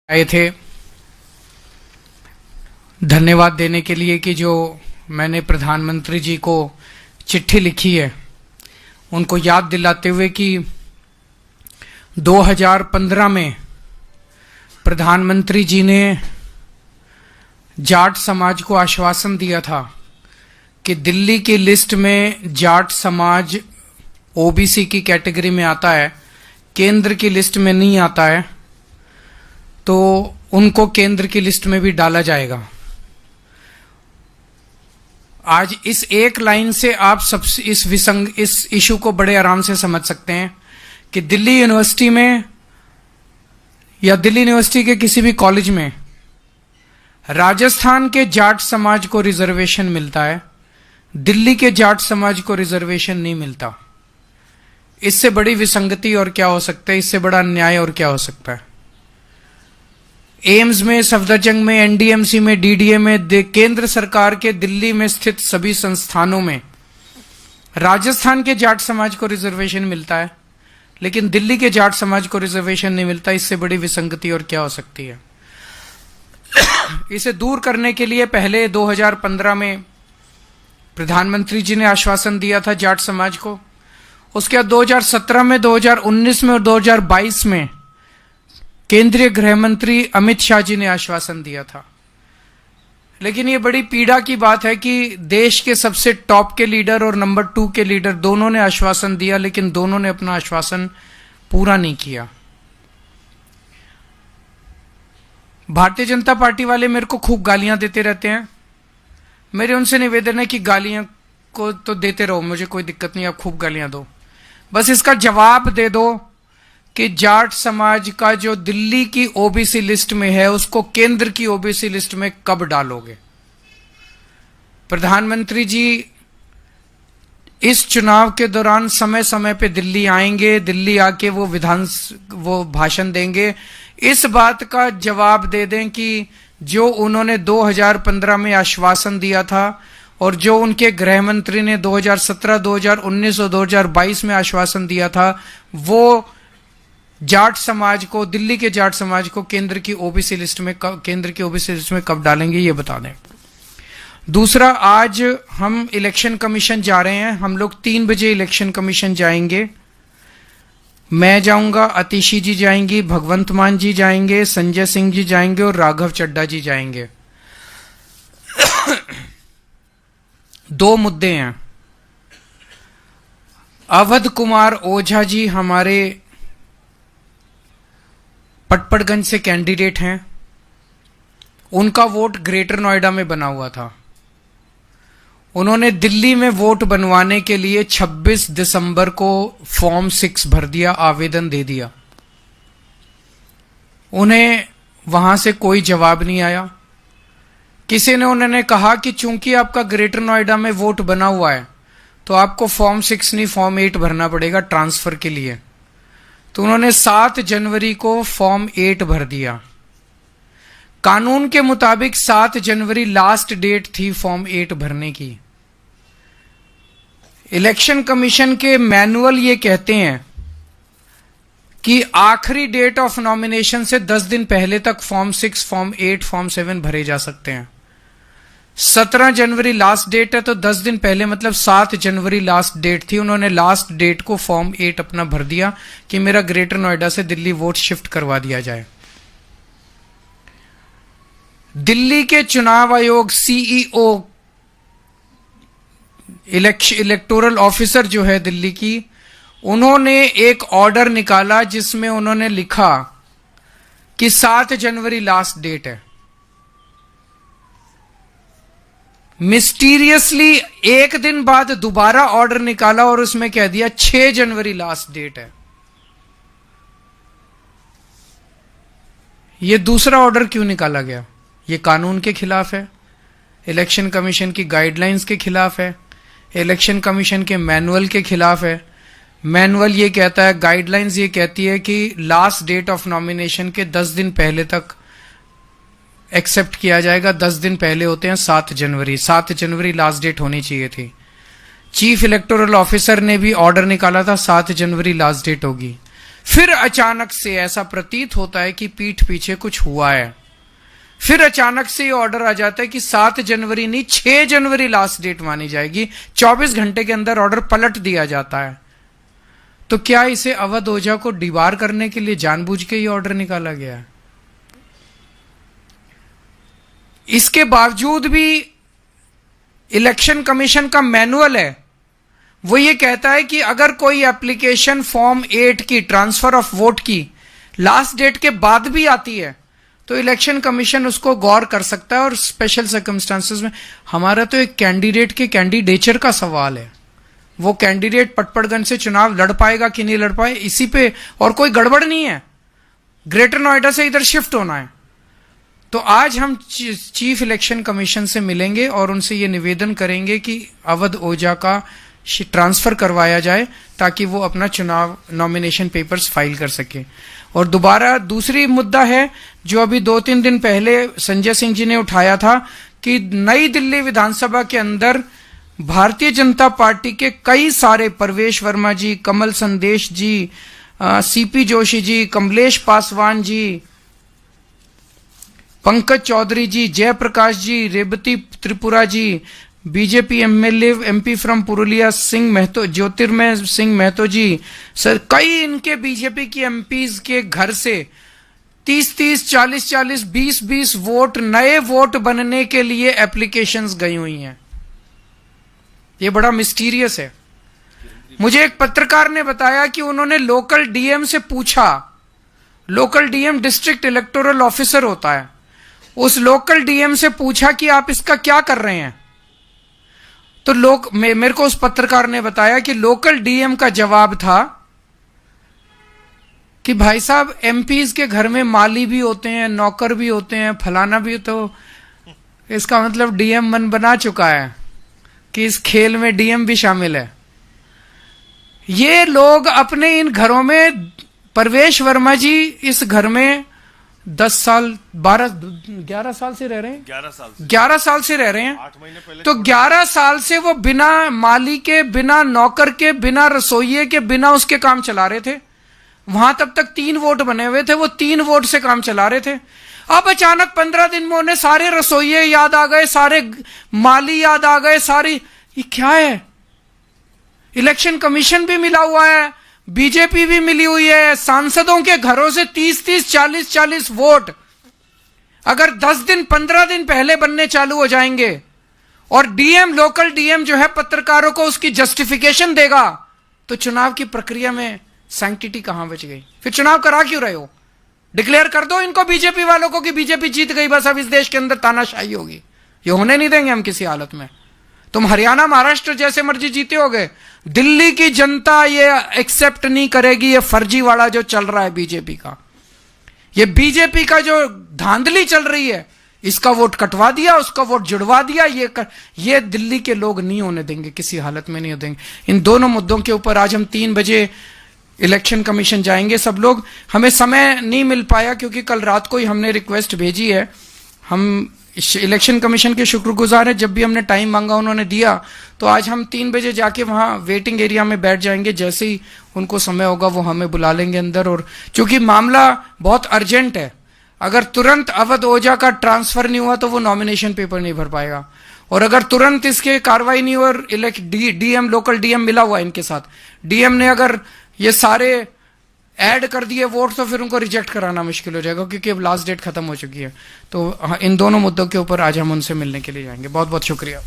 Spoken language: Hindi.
आए थे धन्यवाद देने के लिए कि जो मैंने प्रधानमंत्री जी को चिट्ठी लिखी है उनको याद दिलाते हुए कि 2015 में प्रधानमंत्री जी ने जाट समाज को आश्वासन दिया था कि दिल्ली की लिस्ट में जाट समाज ओबीसी की कैटेगरी में आता है, केंद्र की लिस्ट में नहीं आता है, तो उनको केंद्र की लिस्ट में भी डाला जाएगा। आज इस एक लाइन से आप सब इस इशू को बड़े आराम से समझ सकते हैं कि दिल्ली यूनिवर्सिटी में या दिल्ली यूनिवर्सिटी के किसी भी कॉलेज में राजस्थान के जाट समाज को रिजर्वेशन मिलता है, दिल्ली के जाट समाज को रिजर्वेशन नहीं मिलता। इससे बड़ी विसंगति और क्या हो सकता है, इससे बड़ा अन्याय और क्या हो सकता है। एम्स में, सफदरजंग में, एनडीएमसी में, डीडीए में, केंद्र सरकार के दिल्ली में स्थित सभी संस्थानों में राजस्थान के जाट समाज को रिजर्वेशन मिलता है, लेकिन दिल्ली के जाट समाज को रिजर्वेशन नहीं मिलता। इससे बड़ी विसंगति और क्या हो सकती है। इसे दूर करने के लिए पहले 2015 में प्रधानमंत्री जी ने आश्वासन दिया था जाट समाज को। उसके बाद 2017 में, 2019 में और 2022 में केंद्रीय गृह मंत्री अमित शाह जी ने आश्वासन दिया था। लेकिन ये बड़ी पीड़ा की बात है कि देश के सबसे टॉप के लीडर और नंबर 2 के लीडर दोनों ने आश्वासन दिया, लेकिन दोनों ने अपना आश्वासन पूरा नहीं किया। भारतीय जनता पार्टी वाले मेरे को खूब गालियां देते रहते हैं। मेरे उनसे निवेदन है कि गालियां को तो देते रहो, मुझे कोई दिक्कत नहीं, आप खूब गालियां दो, बस इसका जवाब दे दो कि जाट समाज का जो दिल्ली की ओबीसी लिस्ट में है उसको केंद्र की ओबीसी लिस्ट में कब डालोगे। प्रधानमंत्री जी इस चुनाव के दौरान समय समय पे दिल्ली आएंगे, दिल्ली आके वो भाषण देंगे। इस बात का जवाब दे दें कि जो उन्होंने 2015 में आश्वासन दिया था और जो उनके गृह मंत्री ने 2017, 2019 और 2022 में आश्वासन दिया था, वो जाट समाज को, दिल्ली के जाट समाज को केंद्र की ओबीसी लिस्ट में कब डालेंगे, ये बता दें। दूसरा, आज हम इलेक्शन कमीशन जा रहे हैं। हम लोग 3 बजे इलेक्शन कमीशन जाएंगे। मैं जाऊंगा, अतिशी जी जाएंगी, भगवंत मान जी जाएंगे, संजय सिंह जी जाएंगे और राघव चड्ढा जी जाएंगे। 2 मुद्दे हैं। अवध कुमार ओझा जी हमारे पटपड़गंज से कैंडिडेट हैं। उनका वोट ग्रेटर नोएडा में बना हुआ था। उन्होंने दिल्ली में वोट बनवाने के लिए 26 दिसंबर को फॉर्म 6 भर दिया, आवेदन दे दिया। उन्हें वहां से कोई जवाब नहीं आया। किसी ने उन्होंने कहा कि चूंकि आपका ग्रेटर नोएडा में वोट बना हुआ है तो आपको फॉर्म 6 नहीं फॉर्म 8 भरना पड़ेगा ट्रांसफर के लिए। तो उन्होंने 7 जनवरी को फॉर्म 8 भर दिया। कानून के मुताबिक 7 जनवरी लास्ट डेट थी फॉर्म 8 भरने की। इलेक्शन कमीशन के मैनुअल ये कहते हैं कि आखिरी डेट ऑफ नॉमिनेशन से 10 दिन पहले तक फॉर्म 6, फॉर्म 8, फॉर्म 7 भरे जा सकते हैं। 17 जनवरी लास्ट डेट है, तो 10 दिन पहले मतलब 7 जनवरी लास्ट डेट थी। उन्होंने लास्ट डेट को फॉर्म 8 अपना भर दिया कि मेरा ग्रेटर नोएडा से दिल्ली वोट शिफ्ट करवा दिया जाए। दिल्ली के चुनाव आयोग सीईओ, इलेक्टोरल ऑफिसर जो है दिल्ली की, उन्होंने एक ऑर्डर निकाला जिसमें उन्होंने लिखा कि 7 जनवरी लास्ट डेट है। मिस्टीरियसली एक दिन बाद दोबारा ऑर्डर निकाला और उसमें कह दिया 6 जनवरी लास्ट डेट है। यह दूसरा ऑर्डर क्यों निकाला गया? यह कानून के खिलाफ है, इलेक्शन कमीशन की गाइडलाइंस के खिलाफ है, इलेक्शन कमीशन के मैनुअल के खिलाफ है। मैनुअल ये कहता है, गाइडलाइंस ये कहती है कि लास्ट डेट ऑफ नॉमिनेशन के 10 दिन पहले तक एक्सेप्ट किया जाएगा। 10 दिन पहले होते हैं 7 जनवरी। 7 जनवरी लास्ट डेट होनी चाहिए थी। चीफ इलेक्टोरल ऑफिसर ने भी ऑर्डर निकाला था 7 जनवरी लास्ट डेट होगी। फिर अचानक से ऐसा प्रतीत होता है कि पीठ पीछे कुछ हुआ है। फिर अचानक से ये ऑर्डर आ जाता है कि 7 जनवरी नहीं 6 जनवरी लास्ट डेट मानी जाएगी। 24 घंटे के अंदर ऑर्डर पलट दिया जाता है। तो क्या इसे अवध ओझा को डिबार करने के लिए जानबूझ के ये ऑर्डर निकाला गया है? इसके बावजूद भी इलेक्शन कमीशन का मैनुअल है, वो ये कहता है कि अगर कोई एप्लीकेशन फॉर्म 8 की ट्रांसफर ऑफ वोट की लास्ट डेट के बाद भी आती है तो इलेक्शन कमीशन उसको गौर कर सकता है और स्पेशल सर्कमस्टांसेस में। हमारा तो एक कैंडिडेट के कैंडिडेचर का सवाल है, वो कैंडिडेट पटपड़गंज से चुनाव लड़ पाएगा कि नहीं लड़ पाए, इसी पे, और कोई गड़बड़ नहीं है। ग्रेटर नोएडा से इधर शिफ्ट होना है। तो आज हम चीफ इलेक्शन कमीशन से मिलेंगे और उनसे ये निवेदन करेंगे कि अवध ओझा का ट्रांसफर करवाया जाए ताकि वो अपना चुनाव नॉमिनेशन पेपर्स फाइल कर सके। और दोबारा दूसरी मुद्दा है जो अभी 2-3 दिन पहले संजय सिंह जी ने उठाया था कि नई दिल्ली विधानसभा के अंदर भारतीय जनता पार्टी के कई सारे, परवेश Verma ji, Kamal Sandesh ji, CP Joshi ji, Kamlesh Paswan ji, Pankaj Chaudhary ji, Jayprakash ji, Revati Tripura ji, BJP MLA MP from Purulia Singh Mahato, Jyotirmay Singh Mahato ji, sir कई इनके बीजेपी की एमपीज के घर से 30-30, 40-40, 20-20 वोट, नए वोट बनने के लिए एप्लीकेशंस गई हुई हैं। ये बड़ा मिस्टीरियस है। मुझे एक पत्रकार ने बताया कि उन्होंने लोकल डीएम से पूछा, local DM district electoral officer होता है, उस लोकल डीएम से पूछा कि आप इसका क्या कर रहे हैं। तो मेरे को उस पत्रकार ने बताया कि लोकल डीएम का जवाब था कि भाई साहब एमपीज के घर में माली भी होते हैं, नौकर भी होते हैं, फलाना भी, तो इसका मतलब डीएम मन बना चुका है कि इस खेल में डीएम भी शामिल है। ये लोग अपने इन घरों में, परवेश वर्मा जी इस घर में 10 साल 11 साल से रह रहे हैं, 11 साल से रह रहे हैं। 8 महीने पहले तो 11 साल से वो बिना माली के, बिना नौकर के, बिना रसोइये के, बिना उसके काम चला रहे थे। वहां तब तक 3 वोट बने हुए थे, वो 3 वोट से काम चला रहे थे। अब अचानक 15 दिन में उन्हें सारे रसोइये याद आ गए, सारे माली याद आ गए, सारी, ये क्या है? इलेक्शन कमीशन भी मिला हुआ है, बीजेपी भी मिली हुई है, सांसदों के घरों से 30-30, 40-40 वोट अगर 10 दिन 15 दिन पहले बनने चालू हो जाएंगे और डीएम, लोकल डीएम जो है पत्रकारों को उसकी जस्टिफिकेशन देगा, तो चुनाव की प्रक्रिया में सैंक्टिटी कहां बच गई? फिर चुनाव करा क्यों रहे हो? डिक्लेयर कर दो इनको, बीजेपी वालों को, कि बीजेपी जीत गई, बस अब इस देश के अंदर तानाशाही होगी। ये होने नहीं देंगे हम किसी हालत में। तुम हरियाणा, महाराष्ट्र जैसे मर्जी जीते होगे, दिल्ली की जनता ये एक्सेप्ट नहीं करेगी। ये फर्जीवाड़ा जो चल रहा है बीजेपी का, ये बीजेपी का जो धांधली चल रही है, इसका वोट कटवा दिया, उसका वोट जुड़वा दिया, ये दिल्ली के लोग नहीं होने देंगे, किसी हालत में नहीं होने देंगे। इन दोनों मुद्दों के ऊपर आज हम 3 बजे इलेक्शन कमीशन जाएंगे सब लोग। हमें समय नहीं मिल पाया क्योंकि कल रात को ही हमने रिक्वेस्ट भेजी है। हम इलेक्शन कमीशन के शुक्रगुजार हैं, जब भी हमने टाइम मांगा उन्होंने दिया। तो आज हम 3 बजे जाके वहां वेटिंग एरिया में बैठ जाएंगे, जैसे ही उनको समय होगा वो हमें बुला लेंगे अंदर। और चूंकि मामला बहुत अर्जेंट है, अगर तुरंत अवध ओझा का ट्रांसफर नहीं हुआ तो वो नॉमिनेशन पेपर नहीं भर पाएगा, और अगर तुरंत इसके कार्रवाई नहीं हुई और डीएम, लोकल डीएम मिला हुआ है इनके साथ, डीएम ने अगर ये सारे ऐड कर दिए वोट तो फिर उनको रिजेक्ट कराना मुश्किल हो जाएगा, क्योंकि अब लास्ट डेट खत्म हो चुकी है। तो इन दोनों मुद्दों के ऊपर आज हम उनसे मिलने के लिए जाएंगे। बहुत बहुत शुक्रिया।